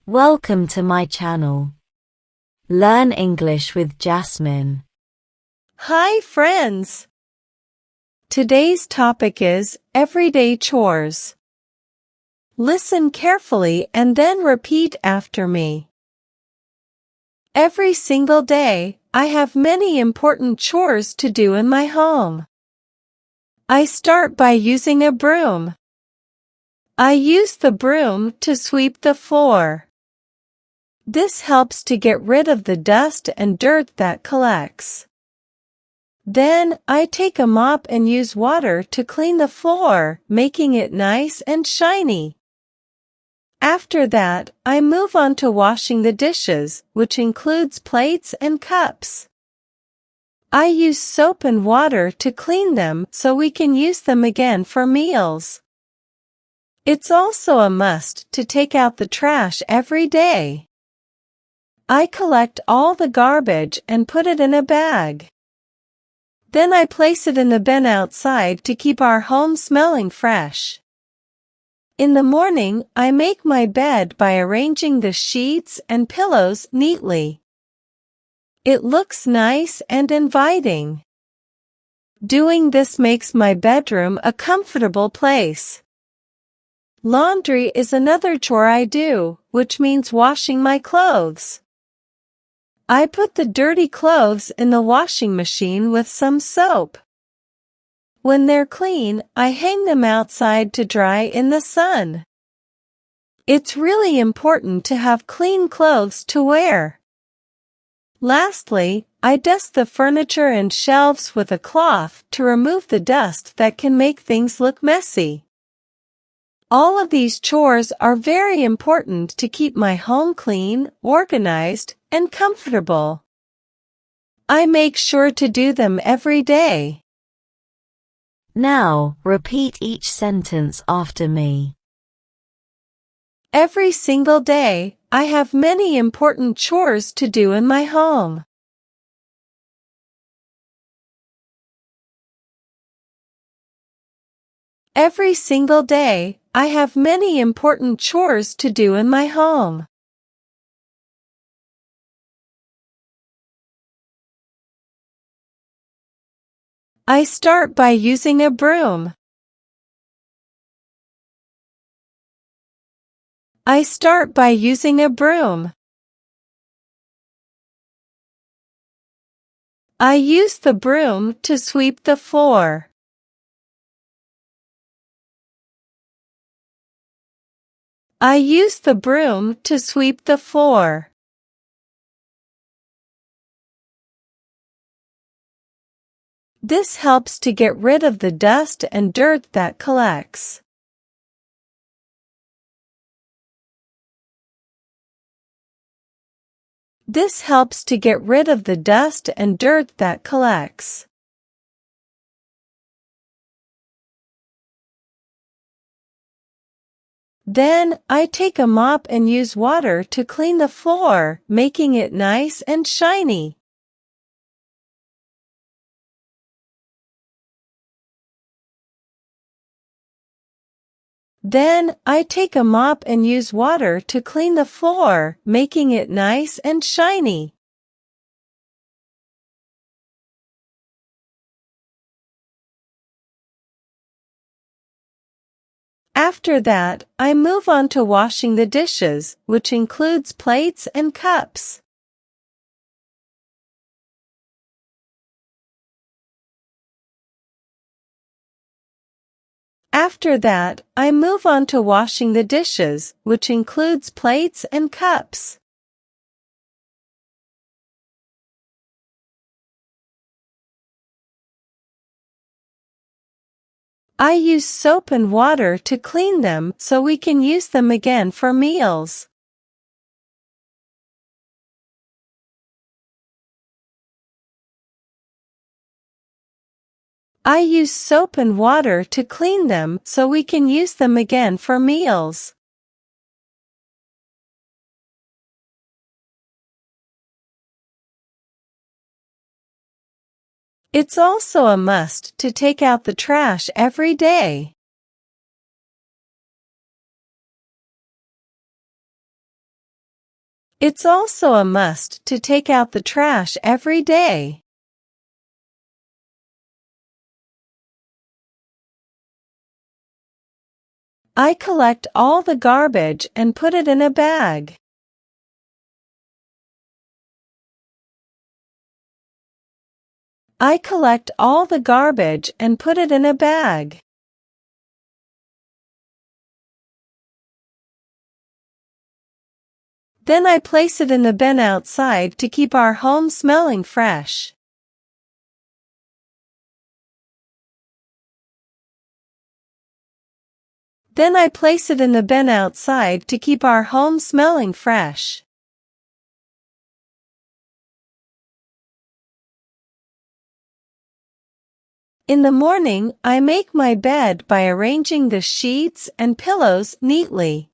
Welcome to my channel. Learn English with Jasmine. Hi friends! Today's topic is everyday chores. Listen carefully and then repeat after me. Every single day, I have many important chores to do in my home. I start by using a broom. I use the broom to sweep the floor. This helps to get rid of the dust and dirt that collects. Then, I take a mop and use water to clean the floor, making it nice and shiny. After that, I move on to washing the dishes, which includes plates and cups. I use soap and water to clean them so we can use them again for meals. It's also a must to take out the trash every day. I collect all the garbage and put it in a bag. Then I place it in the bin outside to keep our home smelling fresh. In the morning, I make my bed by arranging the sheets and pillows neatly. It looks nice and inviting. Doing this makes my bedroom a comfortable place. Laundry is another chore I do, which means washing my clothes. I put the dirty clothes in the washing machine with some soap. When they're clean, I hang them outside to dry in the sun. It's really important to have clean clothes to wear. Lastly, I dust the furniture and shelves with a cloth to remove the dust that can make things look messy. All of these chores are very important to keep my home clean, organized, and comfortable. I make sure to do them every day. Now, repeat each sentence after me. Every single day, I have many important chores to do in my home. Every single day, I have many important chores to do in my home. I start by using a broom. I start by using a broom. I use the broom to sweep the floor. I use the broom to sweep the floor. This helps to get rid of the dust and dirt that collects. This helps to get rid of the dust and dirt that collects. Then, I take a mop and use water to clean the floor, making it nice and shiny. Then, I take a mop and use water to clean the floor, making it nice and shiny. After that, I move on to washing the dishes, which includes plates and cups. After that, I move on to washing the dishes, which includes plates and cups. I use soap and water to clean them so we can use them again for meals. I use soap and water to clean them so we can use them again for meals. It's also a must to take out the trash every day. It's also a must to take out the trash every day. I collect all the garbage and put it in a bag. I collect all the garbage and put it in a bag. Then I place it in the bin outside to keep our home smelling fresh. Then I place it in the bin outside to keep our home smelling fresh. In the morning, I make my bed by arranging the sheets and pillows neatly.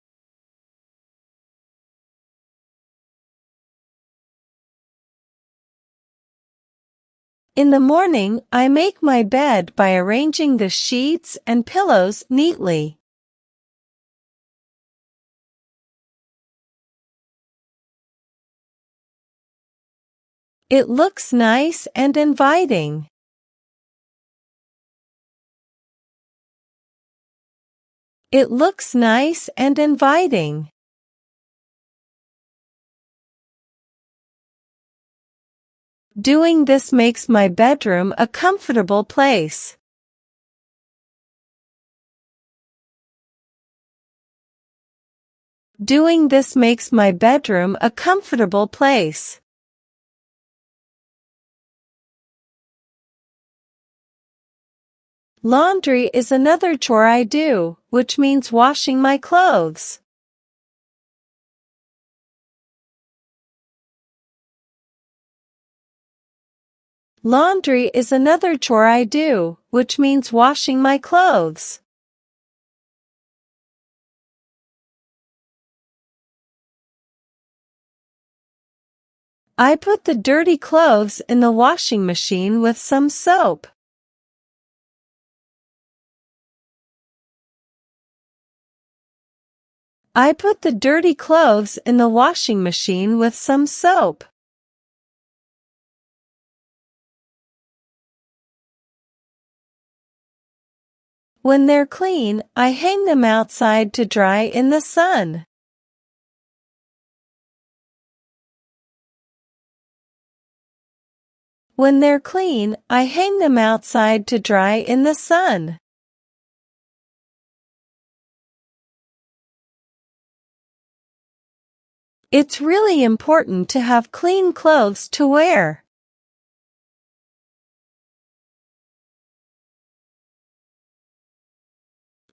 In the morning, I make my bed by arranging the sheets and pillows neatly. It looks nice and inviting. It looks nice and inviting. Doing this makes my bedroom a comfortable place. Doing this makes my bedroom a comfortable place. Laundry is another chore I do, which means washing my clothes. Laundry is another chore I do, which means washing my clothes. I put the dirty clothes in the washing machine with some soap. I put the dirty clothes in the washing machine with some soap. When they're clean, I hang them outside to dry in the sun. When they're clean, I hang them outside to dry in the sun. It's really important to have clean clothes to wear.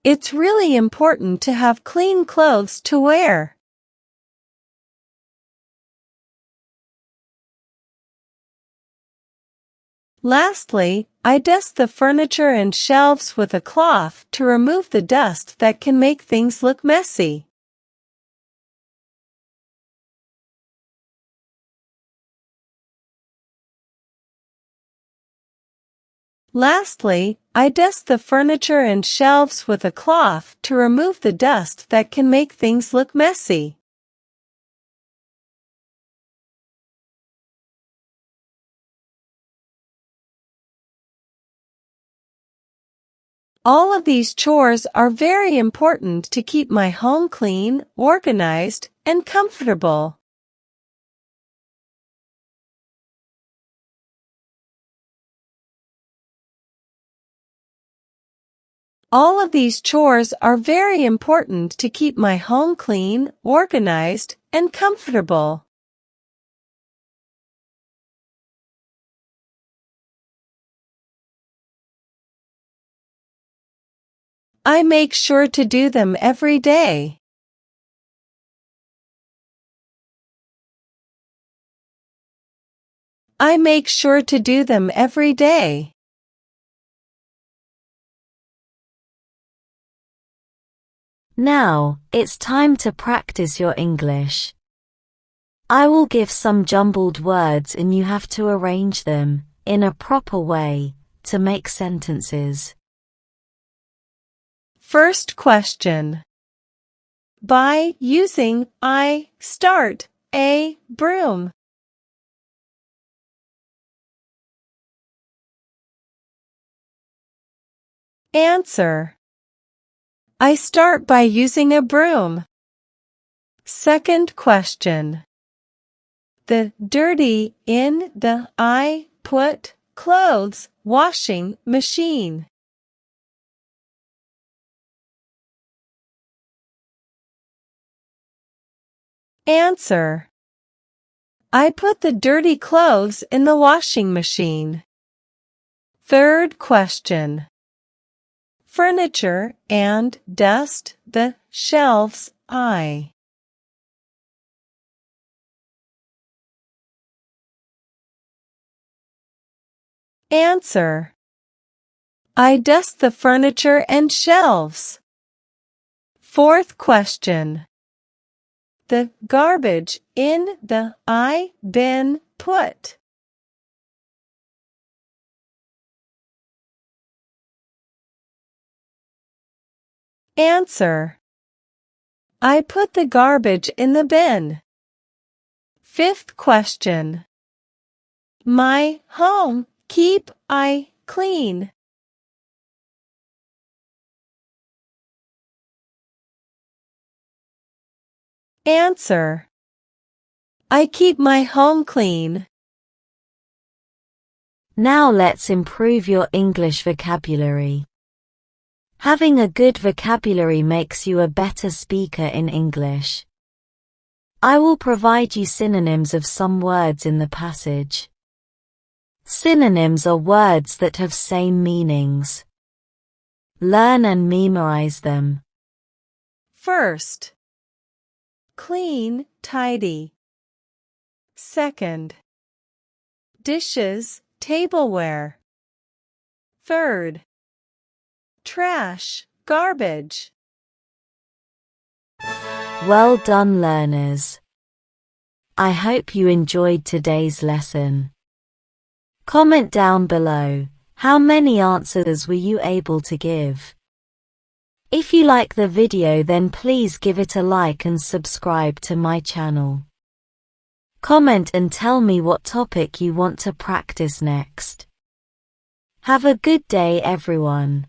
It's really important to have clean clothes to wear. Lastly, I dust the furniture and shelves with a cloth to remove the dust that can make things look messy. Lastly, I dust the furniture and shelves with a cloth to remove the dust that can make things look messy. All of these chores are very important to keep my home clean, organized, and comfortable. All of these chores are very important to keep my home clean, organized, and comfortable. I make sure to do them every day. I make sure to do them every day. Now, it's time to practice your English. I will give some jumbled words and you have to arrange them, in a proper way, to make sentences. First question. By using I, start, a broom? Answer. I start by using a broom. Second question. The dirty in the I put clothes washing machine. Answer. I put the dirty clothes in the washing machine. Third question. Furniture and dust the shelves I. Answer. I dust the furniture and shelves. Fourth question. The garbage in the I bin put. Answer. I put the garbage in the bin. Fifth question. My home keep I clean. Answer. I keep my home clean. Now let's improve your English vocabulary. Having a good vocabulary makes you a better speaker in English. I will provide you synonyms of some words in the passage. Synonyms are words that have same meanings. Learn and memorize them. First. Clean, tidy. Second. Dishes, tableware. Third. Trash, garbage. Well done, learners. I hope you enjoyed today's lesson. Comment down below, how many answers were you able to give? If you like the video, then please give it a like and subscribe to my channel. Comment and tell me what topic you want to practice next. Have a good day, everyone.